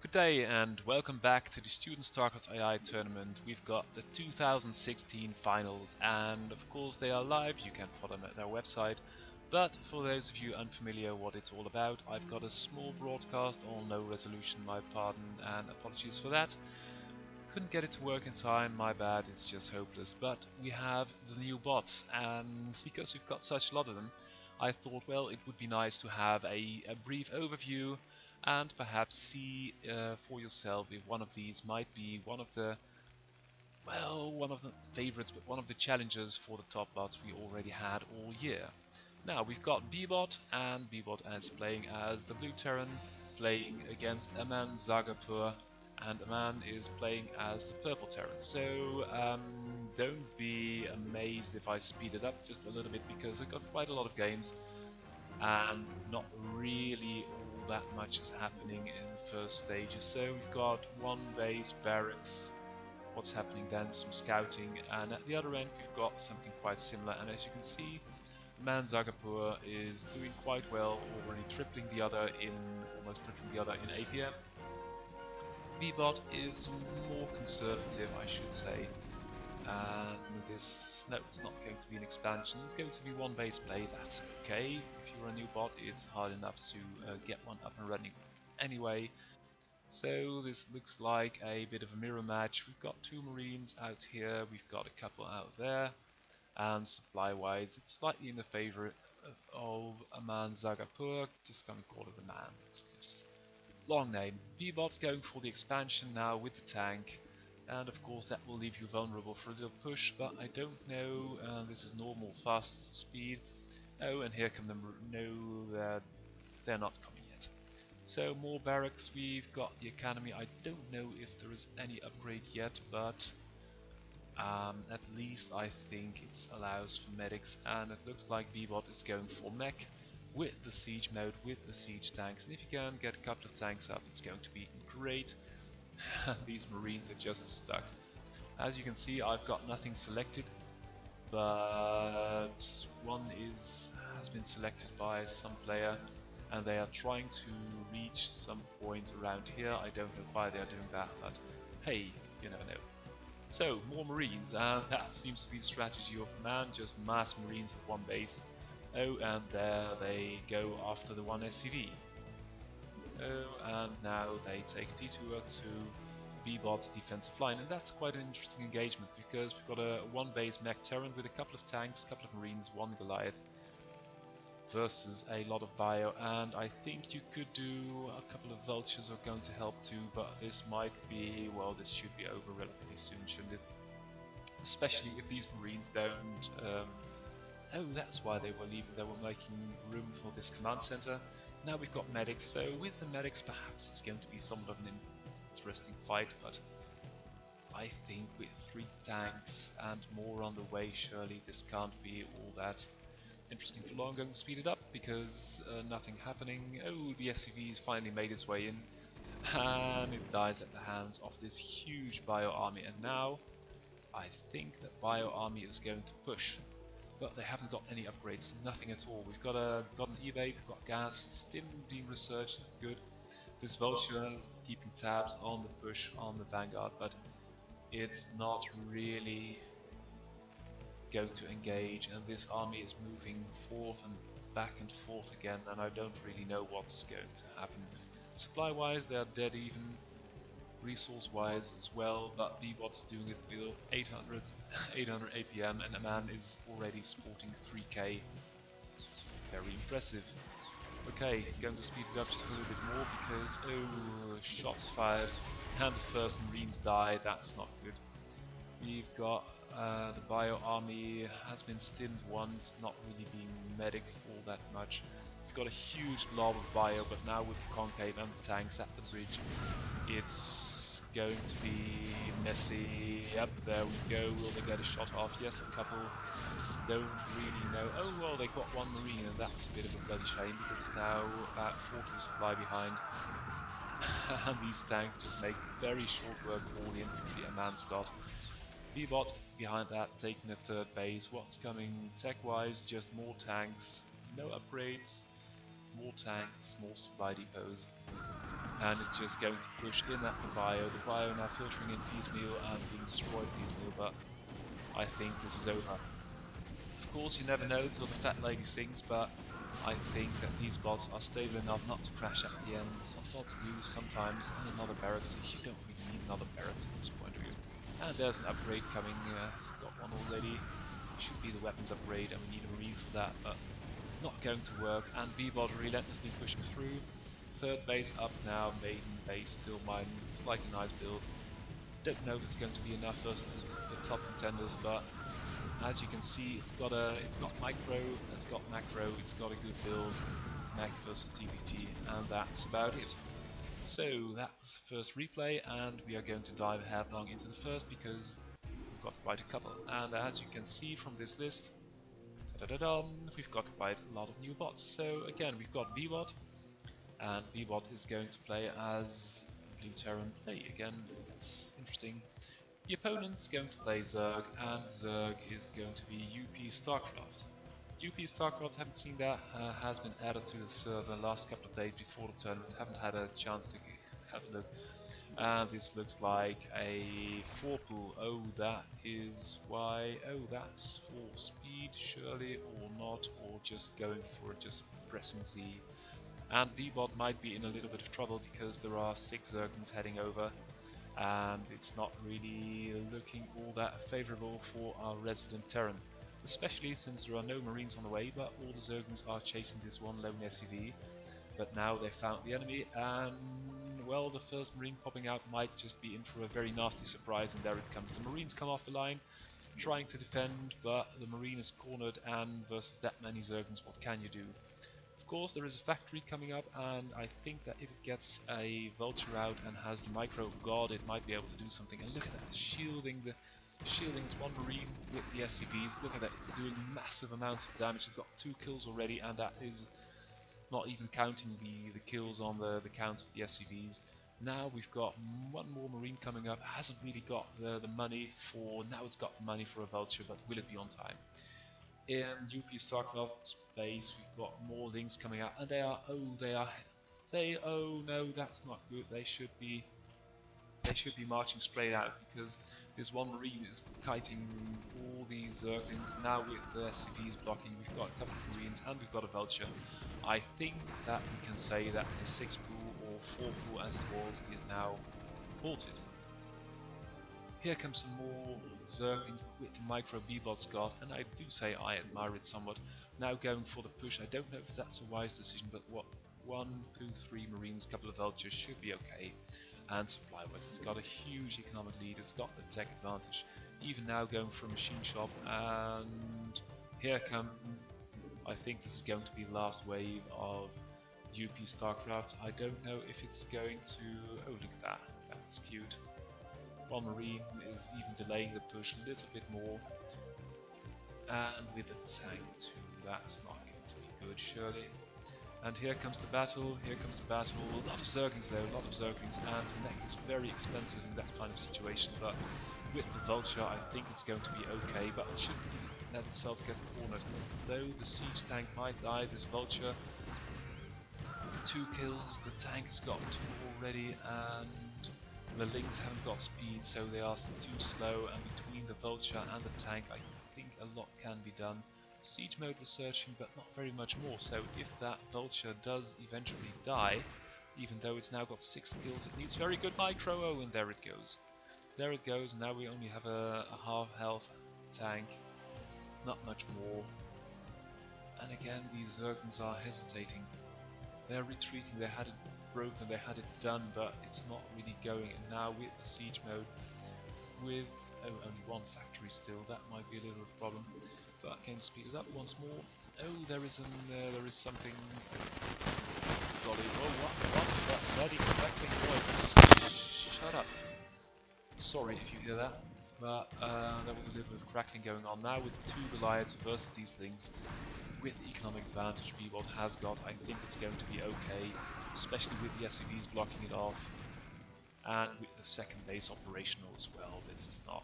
Good day and welcome back to the StarCraft AI Tournament. We've got the 2016 finals and of course they are live, you can follow them at our website. But for those of you unfamiliar what it's all about, I've got a small broadcast on low resolution, my pardon and apologies for that. Couldn't get it to work in time, my bad, it's just hopeless. But we have the new bots and because we've got such a lot of them, I thought, well, it would be nice to have a brief overview and perhaps see for yourself if one of these might be one of the favorites, but one of the challenges for the top bots we already had all year. Now we've got Bbot, and Bbot is playing as the Blue Terran, playing against Aman Zagapur, and Aman is playing as the Purple Terran. So don't be amazed if I speed it up just a little bit because I've got quite a lot of games and not really all that much is happening in the first stages. So we've got one base, barracks, what's happening then, some scouting, and at the other end we've got something quite similar, and as you can see, Man Zagapur is doing quite well, already almost tripling the other in APM. Bbot is more conservative, I should say, and it's not going to be an expansion, it's going to be one base play, that's okay. If you're a new bot, it's hard enough to get one up and running anyway. So this looks like a bit of a mirror match. We've got two Marines out here, we've got a couple out there, and supply wise it's slightly in the favor of Aman Zagapur, just gonna call it Aman, it's just long name. Bbot going for the expansion now with the tank, and of course that will leave you vulnerable for a little push, but I don't know, this is normal fast speed. Oh, and here come they're not coming yet. So more barracks, we've got the academy. I don't know if there is any upgrade yet, but at least I think it allows for medics, and it looks like Bbot is going for mech with the siege mode, with the siege tanks, and if you can get a couple of tanks up, it's going to be great. These Marines are just stuck. As you can see, I've got nothing selected, but one has been selected by some player, and they are trying to reach some point around here. I don't know why they are doing that, but hey, you never know. So, more Marines, and that seems to be the strategy of man, just mass Marines with one base. Oh, and there they go after the one SCV. Oh, and now they take a detour to Bbot's defensive line, and that's quite an interesting engagement because we've got a one base mech Terran with a couple of tanks, a couple of Marines, one Goliath versus a lot of bio, and I think you could do a couple of vultures are going to help too, but this might be, well, this should be over relatively soon, shouldn't it? Especially if these Marines don't oh, that's why they were leaving, they were making room for this command center. Now we've got medics, so with the medics perhaps it's going to be somewhat of an interesting fight, but I think with 3 tanks and more on the way, surely this can't be all that interesting for long. I'm going to speed it up because nothing happening. Oh, the SUV has finally made its way in, and it dies at the hands of this huge bio army, and now I think that bio army is going to push. But they haven't got any upgrades, nothing at all. We've got an evade, we've got gas, still being researched, that's good. This vulture is keeping tabs on the push on the vanguard, but it's not really going to engage, and this army is moving forth and back and forth again, and I don't really know what's going to happen. Supply wise, they're dead even. Resource wise as well, but Bbot's doing it with 800 APM, and a man is already sporting 3k. Very impressive. Okay, going to speed it up just a little bit more because, oh, shots fired and the first Marines die, that's not good. We've got the bio army has been stimmed once, not really being medicked all that much. We've got a huge blob of bio, but now with the concave and the tanks at the bridge, it's going to be messy. Yep, there we go. Will they get a shot off? Yes, a couple. Don't really know. Oh, well, they got one Marine, and that's a bit of a bloody shame because it's now about 40 supply behind. And these tanks just make very short work of all the infantry a man's got. Bbot behind that, taking the third base. What's coming tech-wise? Just more tanks, no upgrades, more tanks, more supply depots. and it's just going to push in at the bio. The bio now filtering in piecemeal and being destroyed piecemeal, but I think this is over. Of course, you never know until the fat lady sings, but I think that these bots are stable enough not to crash at the end. Some bots do sometimes, and another barracks. You don't really need another barracks at this point, do you? And there's an upgrade coming. It's got one already. Should be the weapons upgrade, and we need a marine for that, but not going to work. And B-bot relentlessly pushing through. Third base up now, maiden base still mine. It's like a nice build. Don't know if it's going to be enough versus the top contenders, but as you can see, it's got micro, it's got macro, it's got a good build, mech versus TPT, and that's about it. So that was the first replay, and we are going to dive headlong into the first because we've got quite a couple. And as you can see from this list, we've got quite a lot of new bots. So again, we've got B-bot, and B-bot is going to play as Blue Terran play again. That's interesting. The opponent's going to play Zerg, and Zerg is going to be UP StarCraft. UP StarCraft, haven't seen that, has been added to the server last couple of days before the tournament. Haven't had a chance to have a look. And this looks like a 4-pool. Oh, that is why. Oh, that's for speed, surely, or not, or just going for just pressing Z. And B-bot might be in a little bit of trouble because there are 6 Zerglings heading over, and it's not really looking all that favorable for our resident Terran, especially since there are no Marines on the way, but all the Zerglings are chasing this one lone SCV. But now they found the enemy, and well, the first Marine popping out might just be in for a very nasty surprise, and there it comes. The Marines come off the line, trying to defend, but the Marine is cornered, and versus that many Zerglings, what can you do? Of course, there is a factory coming up, and I think that if it gets a vulture out and has the micro god, it might be able to do something. And look at that, shielding its one Marine with the SCVs. Look at that, it's doing massive amounts of damage. It's got 2 kills already, and that is not even counting the kills on the count of the SCVs. Now we've got one more Marine coming up. Hasn't really got the money for, now it's got the money for a vulture, but will it be on time? In UP StarCraft's base, we've got more links coming out, and oh no, that's not good. They should be marching straight out, because this one Marine is kiting all these Zerglings. Now with the SCVs blocking, we've got a couple of Marines and we've got a vulture. I think that we can say that the 6-pool or 4-pool as it was is now halted. Here comes some more Zerglings with the micro B-bot Scott, and I do say I admire it somewhat. Now going for the push, I don't know if that's a wise decision, but what, 1, 2, 3 Marines, couple of vultures should be okay. And supply-wise, it's got a huge economic lead, it's got the tech advantage. Even now going for a machine shop, and here come, I think this is going to be the last wave of UP StarCraft. I don't know if it's going to, oh look at that, that's cute. One Marine is even delaying the push a little bit more, and with a tank too, that's not going to be good surely. And here comes the battle, a lot of Zerglings though, a lot of Zerglings, and mech is very expensive in that kind of situation, but with the vulture I think it's going to be okay, but it shouldn't let itself get cornered. Though the siege tank might die, this vulture, 2 kills, the tank has got 2 already, and the links haven't got speed, so they are too slow, and between the vulture and the tank I think a lot can be done. Siege mode was searching, but not very much more, so if that vulture does eventually die, even though it's now got 6 kills, it needs very good micro. Oh, and there it goes. There it goes, now we only have a half health tank, not much more. And again, these Zerglings are hesitating. They're retreating, they had it broken, they had it done, but it's not really going. And now with the siege mode, with only 1 factory still, that might be a little problem. But I can speed it up once more. Oh, there is something. Golly, oh, what's that bloody crackling noise? Shut up. Sorry if you hear that, but there was a little bit of crackling going on. Now with 2 Goliaths versus these things, with the economic advantage B-bot has got, I think it's going to be okay, especially with the SCVs blocking it off, and with the second base operational as well. This is not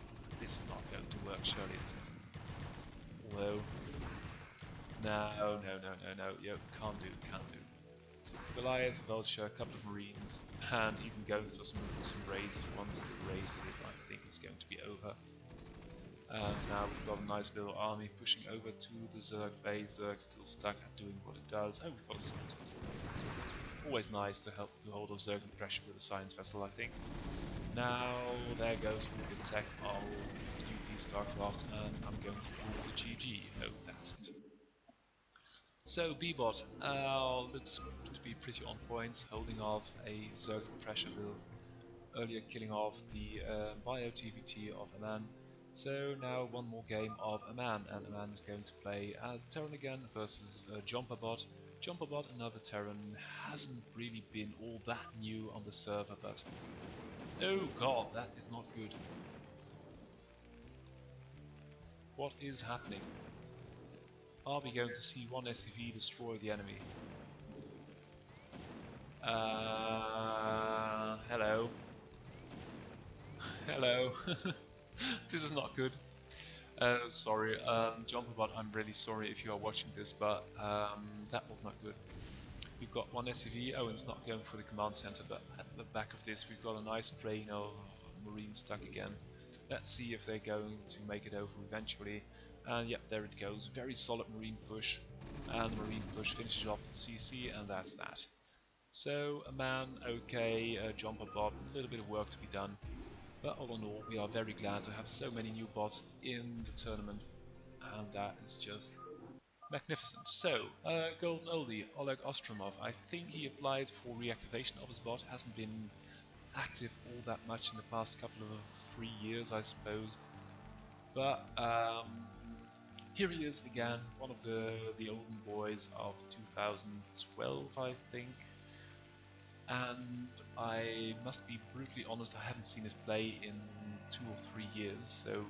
going to work, surely, is it? Although, no, can't do. Goliath, Vulture, a couple of Marines, and even going for some raids. Once the raids hit, I think it's going to be over. And now we've got a nice little army pushing over to the Zerg base. Zerg still stuck at doing what it does. Oh, we've got a science vessel. Always nice to help to hold off Zerg and pressure with a science vessel, I think. Now there goes the good tech of UP StarCraft, and I'm going to pull the GG. Oh, that's it. So B-bot looks to be pretty on point, holding off a Zerg pressure build, earlier killing off the bio-TVT of Aman. So now one more game of Aman, and Aman is going to play as Terran again versus Jumperbot. Jumperbot, another Terran, hasn't really been all that new on the server, but oh god, that is not good. What is happening? Are we going to see one SCV destroy the enemy? Hello. Hello. This is not good. Sorry, Jumperbot, I'm really sorry if you are watching this, but that was not good. We've got one SCV, oh, and it's not going for the command center, but at the back of this we've got a nice train of Marines stuck again. Let's see if they're going to make it over eventually. And yep, there it goes. Very solid Marine push. And the Marine push finishes off the CC, and that's that. So, Aman, okay, Jumperbot, a little bit of work to be done. But all in all, we are very glad to have so many new bots in the tournament. And that is just magnificent. So, Golden Oldie, Oleg Ostromov. I think he applied for reactivation of his bot. Hasn't been active all that much in the past couple of 3 years, I suppose. But here he is again, one of the olden boys of 2012, I think. And I must be brutally honest, I haven't seen it play in 2 or 3 years, so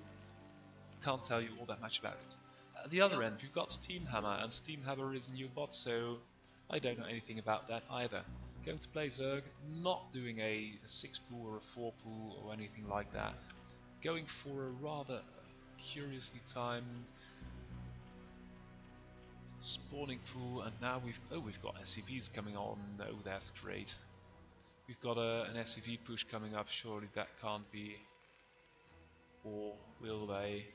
can't tell you all that much about it. At the other end, we've got Steamhammer, and Steamhammer is a new bot, so I don't know anything about that either. Going to play Zerg, not doing a 6 pool or a 4 pool or anything like that. Going for a rather curiously timed spawning pool, and now we've got SCVs coming on. Oh, that's great. We've got an SCV push coming up. Surely that can't be, or will they?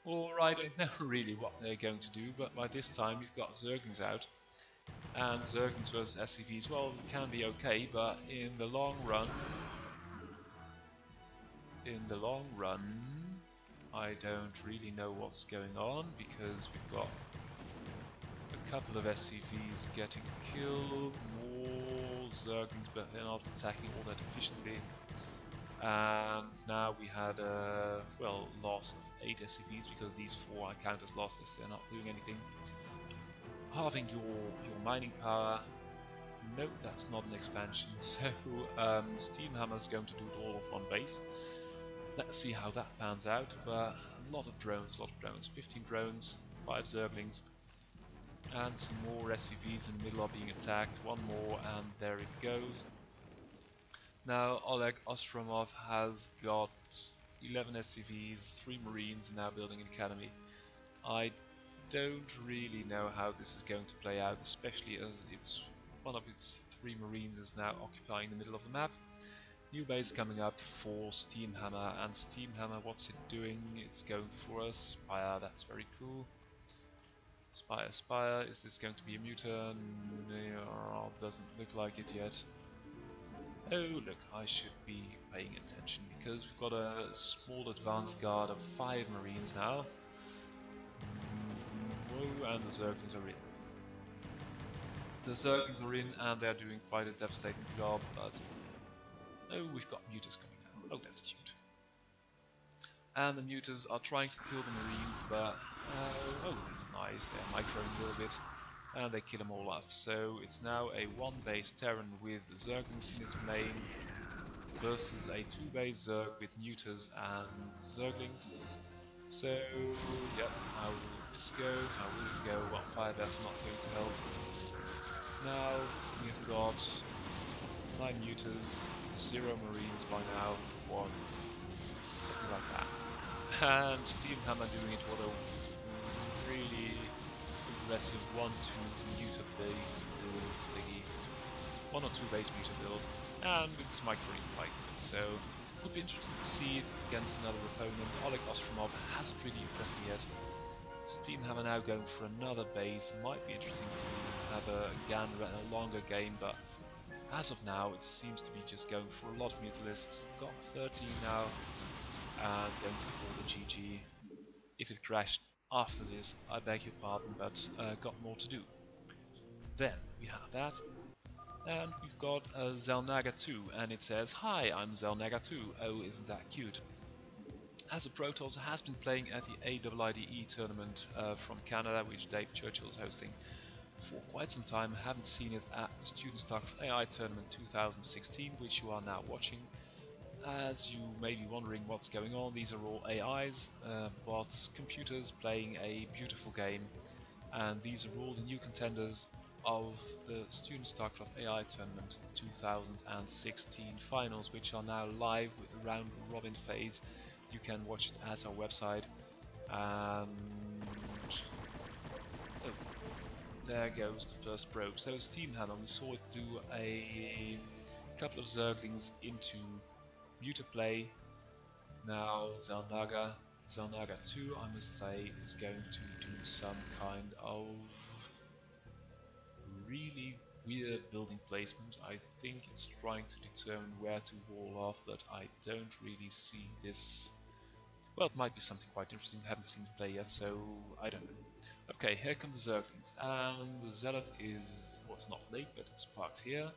Or I don't know really what they're going to do, but by this time we've got Zerglings out, and Zerglings versus SCVs, well, it can be okay, but in the long run, I don't really know what's going on, because we've got a couple of SCVs getting killed, more Zerglings, but they're not attacking all that efficiently. And now we had a loss of 8 SCVs, because these 4 I count as losses, they're not doing anything. Halving your mining power. Nope, that's not an expansion, so Steamhammer's going to do it all of one base. Let's see how that pans out, but a lot of drones, 15 drones, 5 Zerglings, and some more SCVs in the middle are being attacked, one more, and there it goes. Now Oleg Ostromov has got 11 SCVs, 3 Marines, and now building an academy. I don't really know how this is going to play out, especially as one of its 3 Marines is now occupying the middle of the map. New base coming up for Steamhammer, and Steamhammer, what's it doing? It's going for a Spire, that's very cool. Spire, is this going to be a mutant? No, doesn't look like it yet. Oh look, I should be paying attention, because we've got a small advanced guard of 5 Marines now. Whoa, and the Zerglings are in. The Zerglings are in, and they're doing quite a devastating job, but oh, we've got Mutas coming now. Oh, that's cute. And the Mutas are trying to kill the Marines, but oh, that's nice. They're microing a little bit, and they kill them all off. So it's now a 1-base Terran with Zerglings in its main versus a 2-base Zerg with Mutas and Zerglings. So, yep, how will this go? How will it go? Well, fire that's not going to help. Now we've got 9 Mutas, 0 Marines by now, 1, something like that. And Steamhammer doing it with a really aggressive 1-2 Muta base with 1 or 2 base meter build, and it's micro quite good. So it would be interesting to see it against another opponent. Oleg Ostromov hasn't really impressed me yet. Steamhammer now going for another base. Might be interesting to have a gander at a longer game, but as of now it seems to be just going for a lot of Mutalisks. Got 13 now, and going to call the GG. If it crashed after this, I beg your pardon, but got more to do. Then we have that, and we've got Zelnaga 2, and it says, "Hi, I'm Zelnaga 2. Oh, isn't that cute?" As a Protoss has been playing at the AIIDE tournament from Canada, which Dave Churchill is hosting for quite some time. Haven't seen it at the Student StarCraft AI Tournament 2016, which you are now watching. As you may be wondering what's going on, these are all AIs, bots, computers playing a beautiful game, and these are all the new contenders of the Student StarCraft AI Tournament 2016 finals, which are now live with the round robin phase. You can watch it at our website, and oh, there goes the first probe. So Steamhammer, we saw it do a couple of Zerglings into Muta play. Now Zelnaga 2, I must say, is going to do some kind of really weird building placement. I think it's trying to determine where to wall off, but I don't really see this. Well, it might be something quite interesting. Haven't seen it play yet, so I don't know. Okay, here come the Zerglings, and the Zealot is, well, it's not late, but it's parked here.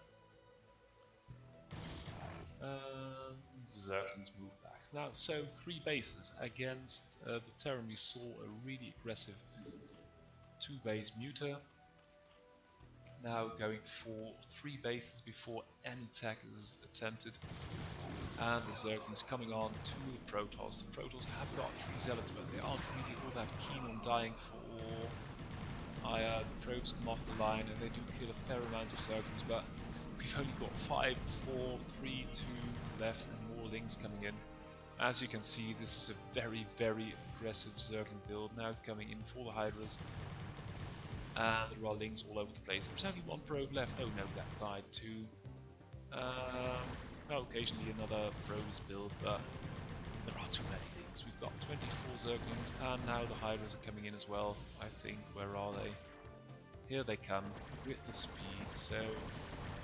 And the Zerglings move back. Now, so 3 bases against the Terran. We saw a really aggressive 2 base Muta. Now going for 3 bases before any attack is attempted. And the Zerglings coming on to the Protoss. The Protoss have got 3 Zealots, but they aren't really all that keen on dying for the probes come off the line, and they do kill a fair amount of Zerglings, but we've only got 5, 4, 3, 2 left, and more Lings coming in. As you can see, this is a very, very aggressive Zergling build now coming in for the Hydras. And there are Lings all over the place. There's only 1 probe left. Oh no, that died too. Occasionally another probe is built, but there are too many Lings. We've got 24 Zerglings, and now the Hydras are coming in as well, I think. Where are they? Here they come, with the speed, so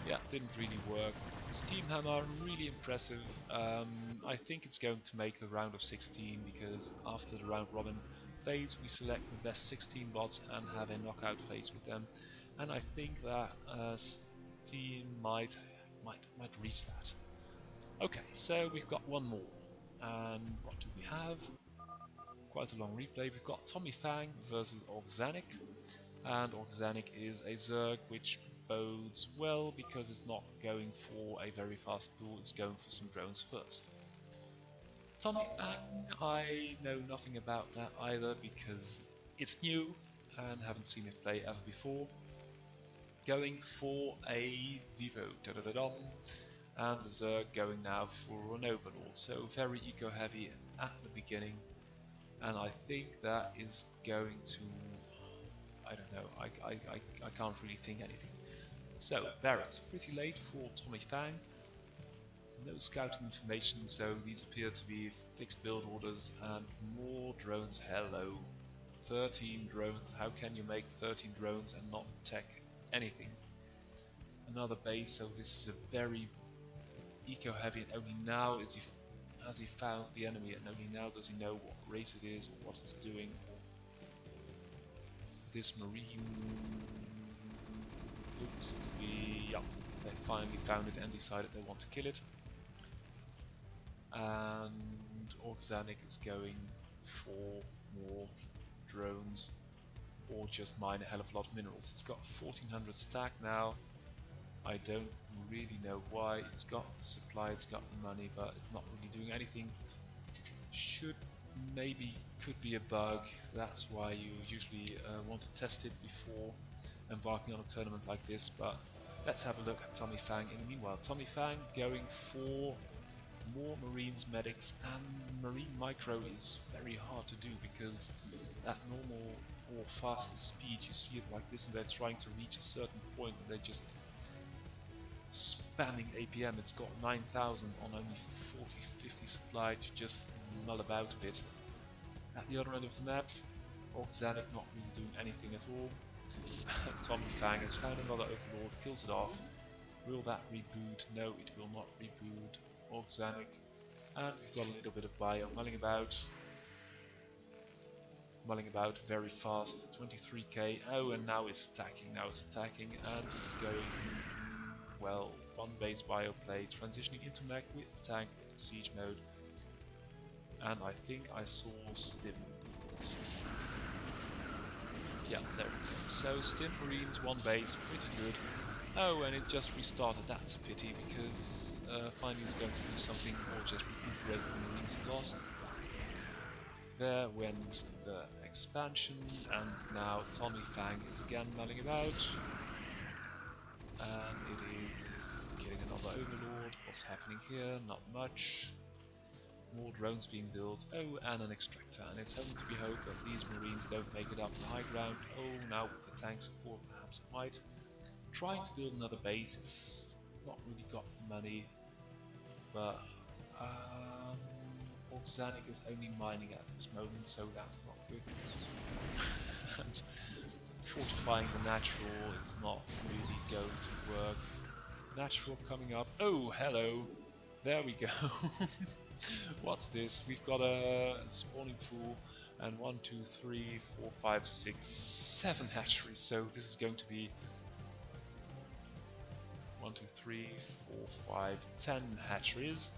yeah, didn't really work. Steamhammer, really impressive. I think it's going to make the round of 16, because after the round robin phase we select the best 16 bots and have a knockout phase with them, and I think that Steam might reach that. Okay, so we've got 1 more, and what do we have? Quite a long replay. We've got Tommy Fang versus Orgzanic, and Orgzanic is a Zerg, which bodes well because it's not going for a very fast duel, it's going for some drones first. Tommy Fang, I know nothing about that either because it's new and haven't seen it play ever before. Going for a Devo, and the Zerg going now for an Overlord, so very eco-heavy at the beginning, and I think that is going to, I don't know, I can't really think anything. So, barracks, pretty late for Tommy Fang. No scouting information, so these appear to be fixed build orders, and more drones. Hello. 13 drones. How can you make 13 drones and not tech anything? Another base, so this is a very eco-heavy, and only now has he found the enemy, and only now does he know what race it is or what it's doing. This Marine looks to be, yeah, they finally found it and decided they want to kill it. And Orgzanic is going for more drones or just mine a hell of a lot of minerals. It's got 1400 stack now. I don't really know why. It's got the supply, it's got the money, but it's not really doing anything. Could be a bug. That's why you usually want to test it before embarking on a tournament like this. But let's have a look at Tommy Fang. In the meanwhile, Tommy Fang going for more Marines, medics, and Marine Micro is very hard to do because at normal or faster speed you see it like this, and they're trying to reach a certain point and they just spamming APM. It's got 9,000 on only 40-50 supply to just mull about a bit. At the other end of the map, Organic not really doing anything at all. Tommy Fang has found another Overlord, kills it off. Will that reboot? No, it will not reboot. Organic. And we've got a little bit of bio mulling about very fast. 23k. Oh, and now it's attacking. And it's going, well, one base bio play, transitioning into mech with the tank with the siege mode. And I think I saw Stim. Yeah, there we go. So Stim Marines, one base, pretty good. Oh, and it just restarted. That's a pity, because finally it's going to do something, or just recuperate the Marines it lost. There went the expansion, and now Tommy Fang is again mulling about. And it is killing another Overlord. What's happening here? Not much. More drones being built. Oh, and an extractor. And it's only to be hoped that these Marines don't make it up the high ground. Oh, now with the tank support, perhaps it might. Trying to build another base. It's not really got the money, but Organic is only mining at this moment, so that's not good. And fortifying the natural is not really going to work. Natural coming up. Oh, hello. There we go. What's this? We've got a spawning pool and 1, 2, 3, 4, 5, 6, 7 hatcheries. So this is going to be 1, 2, 3, 4, 5, 10 hatcheries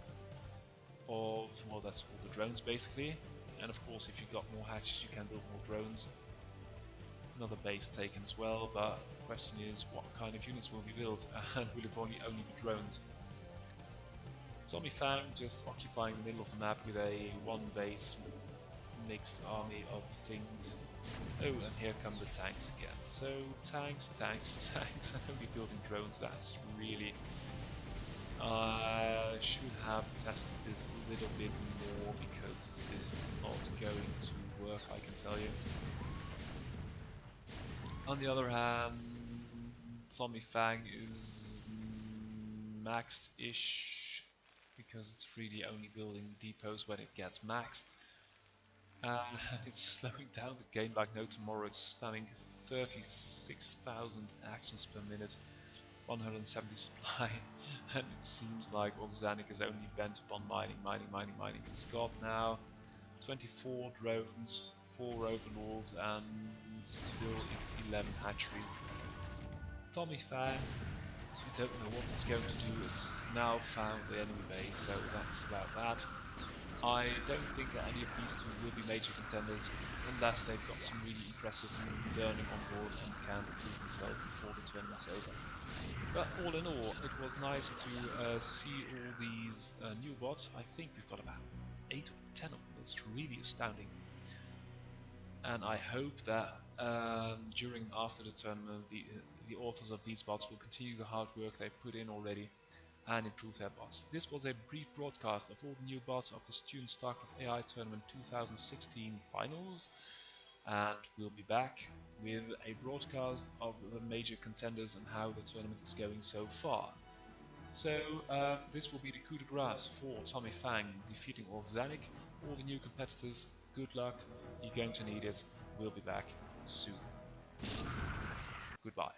of, well, that's all the drones basically. And of course, if you've got more hatches, you can build more drones. Another base taken as well, but the question is, what kind of units will be built, and will it only be drones? Tommy Fang just occupying the middle of the map with a one base mixed army of things. Oh, and here come the tanks again. So tanks, and only building drones. That's really... I should have tested this a little bit more, because this is not going to work, I can tell you. On the other hand, Tommy Fang is maxed-ish, because it's really only building depots when it gets maxed. It's slowing down the game like no tomorrow. It's spamming 36,000 actions per minute, 170 supply, and it seems like Organic is only bent upon mining. It's got now 24 drones, 4 overlords, and still it's 11 hatcheries. Tommy Fang, I don't know what it's going to do. It's now found the enemy base, so that's about that. I don't think that any of these two will be major contenders unless they've got some really impressive learning on board and can improve themselves before the tournament's over. But all in all, it was nice to see all these new bots. I think we've got about 8 or 10 of them. It's really astounding. And I hope that during and after the tournament, the authors of these bots will continue the hard work they've put in already and improve their bots. This was a brief broadcast of all the new bots of the Student StarCraft AI Tournament 2016 finals, and we'll be back with a broadcast of the major contenders and how the tournament is going so far. So this will be the coup de grace for Tommy Fang defeating Organic. All the new competitors, good luck, you're going to need it. We'll be back soon. Goodbye.